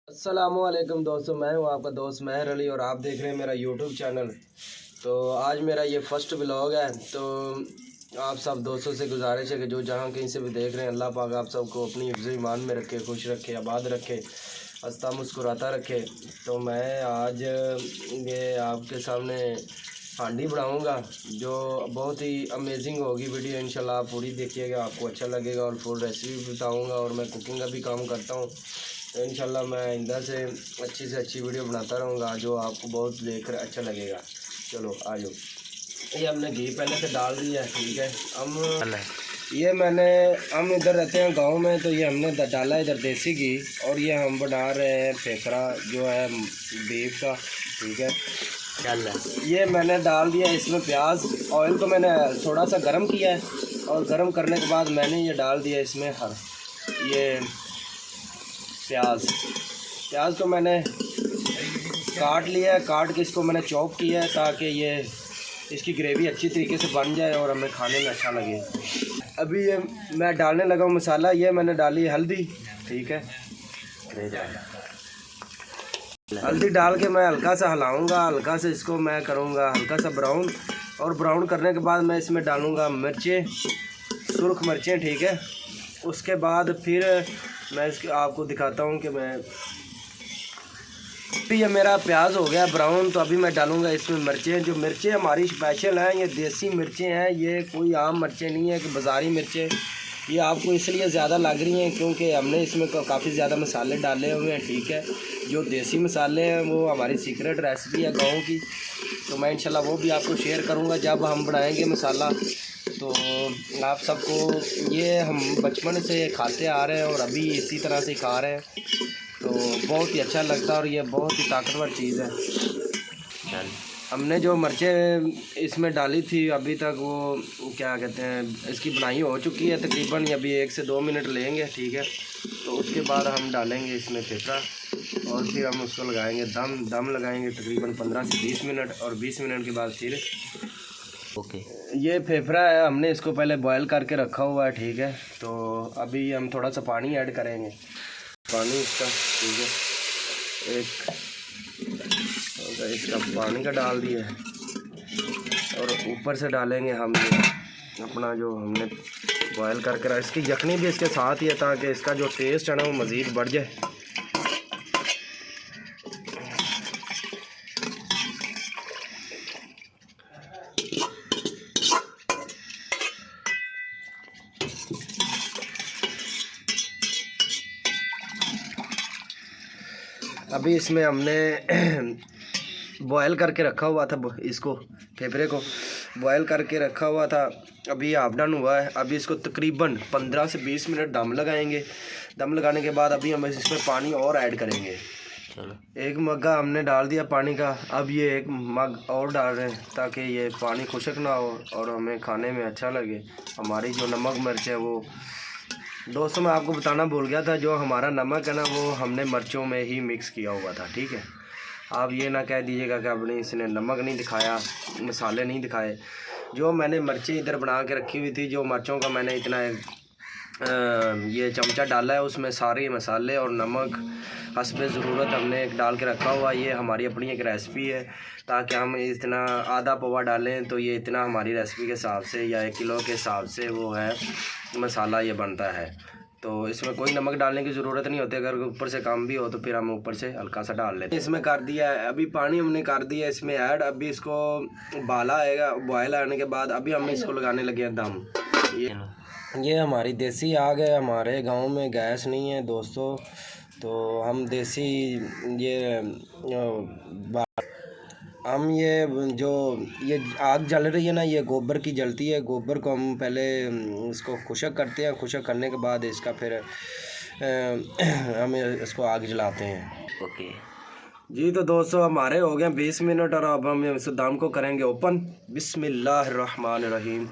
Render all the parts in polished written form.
अस्सलामुअलैकुम दोस्तों, मैं हूं आपका दोस्त महर अली और आप देख रहे हैं मेरा यूट्यूब चैनल। तो आज मेरा ये फर्स्ट व्लॉग है। तो आप सब दोस्तों से गुजारिश है कि जो जहां कहीं से भी देख रहे हैं, अल्लाह पाक आप सबको अपनी हिफ्ज़ ईमान में रखे, खुश रखे, आबाद रखे, हंसता मुस्कुराता रखे। तो मैं आज ये आपके सामने हांडी बनाऊंगा जो बहुत ही अमेजिंग होगी। वीडियो इंशाल्लाह आप पूरी देखिएगा, आपको अच्छा लगेगा। और फुल रेसिपी भी बताऊँगा और मैं कुकिंग का भी काम करता हूँ। तो इंशाल्लाह मैं आइंदा से अच्छी वीडियो बनाता रहूँगा जो आपको बहुत देखकर अच्छा लगेगा। चलो आ जाओ। ये हमने घी पहले से डाल दिया है, ठीक है। हम इधर रहते हैं गांव में, तो ये हमने डाला इधर देसी घी। और ये हम बना रहे हैं फेफड़ा जो है बीफ का, ठीक है। ये मैंने डाल दिया इसमें प्याज। ऑयल को मैंने थोड़ा सा गर्म किया है और गर्म करने के बाद मैंने ये डाल दिया इसमें ये प्याज को मैंने काट लिया है। काट के इसको मैंने चॉप किया है ताकि ये इसकी ग्रेवी अच्छी तरीके से बन जाए और हमें खाने में अच्छा लगे। अभी ये मैं डालने लगा हूँ मसाला। ये मैंने डाली हल्दी, ठीक है। हल्दी डाल के मैं हल्का सा हिलाऊंगा, हल्का से इसको मैं करूँगा हल्का सा ब्राउन। और ब्राउन करने के बाद मैं इसमें डालूँगा मिर्चें, सुर्ख मिर्चें, ठीक है। उसके बाद फिर मैं इसके आपको दिखाता हूँ कि ये मेरा प्याज हो गया ब्राउन। तो अभी मैं डालूँगा इसमें मिर्चें। जो मिर्चें हमारी स्पेशल हैं, ये देसी मिर्चें हैं, ये कोई आम मिर्चें नहीं है कि बाज़ारी मिर्चें। ये आपको इसलिए ज़्यादा लग रही हैं क्योंकि हमने इसमें काफ़ी ज़्यादा मसाले डाले हुए हैं, ठीक है। जो देसी मसाले हैं वो हमारी सीक्रेट रेसिपी है गाँव की। तो मैं इंशाल्लाह वो भी आपको शेयर करूँगा जब हम बनाएँगे मसाला। तो आप सबको ये हम बचपन से खाते आ रहे हैं और अभी इसी तरह से खा रहे हैं, तो बहुत ही अच्छा लगता है और ये बहुत ही ताकतवर चीज़ है। हमने जो मिर्चें इसमें डाली थी अभी तक वो क्या कहते हैं, इसकी बनाई हो चुकी है तकरीबन। अभी 1 से 2 मिनट लेंगे, ठीक है। तो उसके बाद हम डालेंगे इसमें फेफड़ा और फिर हम उसको लगाएंगे दम लगाएंगे तकरीबन 15 से 20 मिनट। और 20 मिनट के बाद फिर ओके। ये फेफड़ा है, हमने इसको पहले बॉयल करके रखा हुआ है, ठीक है। तो अभी हम थोड़ा सा पानी ऐड करेंगे, पानी इसका, ठीक है। इसका पानी का डाल दिया है और ऊपर से डालेंगे हम ये अपना जो हमने बॉयल करके रखा। इसकी यखनी भी इसके साथ ही है ताकि इसका जो टेस्ट है ना वो मज़ीद बढ़ जाए। अभी इसमें हमने बॉयल करके रखा हुआ था, इसको फेफड़े को बॉयल करके रखा हुआ था। अभी हाफ डन हुआ है। अभी इसको तकरीबन 15 से 20 मिनट दम लगाएंगे। दम लगाने के बाद अभी हम इसमें पानी और ऐड करेंगे। चलो, 1 मग्गा हमने डाल दिया पानी का। अब ये 1 मग और डाल रहे हैं ताकि ये पानी खुशक ना हो और हमें खाने में अच्छा लगे। हमारी जो नमक मिर्च है वो दोस्तों मैं आपको बताना भूल गया था, जो हमारा नमक है ना वो हमने मिर्चों में ही मिक्स किया हुआ था, ठीक है। आप ये ना कह दीजिएगा कि आपने इसने नमक नहीं दिखाया, मसाले नहीं दिखाए। जो मैंने मिर्चें इधर बना के रखी हुई थी, जो मिर्चों का मैंने इतना ये चमचा डाला है, उसमें सारे मसाले और नमक हस्बे ज़रूरत हमने एक डाल के रखा हुआ। ये हमारी अपनी एक रेसिपी है ताकि हम इतना आधा पवा डालें तो ये इतना हमारी रेसिपी के हिसाब से या 1 किलो के हिसाब से वो है मसाला ये बनता है। तो इसमें कोई नमक डालने की ज़रूरत नहीं होती। अगर ऊपर से कम भी हो तो फिर हम ऊपर से हल्का सा डाल लेते हैं। इसमें कर दिया है, अभी पानी हमने कर दिया इसमें ऐड। अभी इसको बाला आएगा, बॉयल आने के बाद अभी हम इसको लगाने लगे हैं दम। ये हमारी देसी आग है, हमारे गांव में गैस नहीं है दोस्तों। तो हम देसी हम ये आग जल रही है ना, ये गोबर की जलती है। गोबर को हम पहले इसको खुशक करते हैं। खुशक करने के बाद इसका फिर हम इसको आग जलाते हैं। ओके जी। तो दोस्तों हमारे हो गए 20 मिनट और अब हम इस दम को करेंगे ओपन। बिस्मिल्लाहिर्रहमानिर्रहीम।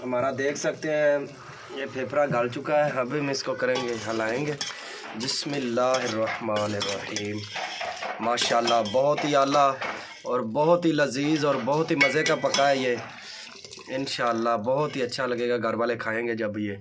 हमारा देख सकते हैं ये फेफड़ा गल चुका है। अभी हम इसको करेंगे, हिलाएंगे। बिस्मिल्लाहिर्रहमानिर्रहीम। माशाल्लाह बहुत ही आला और बहुत ही लजीज और बहुत ही मज़े का पका है ये। इंशाल्लाह बहुत ही अच्छा लगेगा, घर वाले खाएंगे जब ये।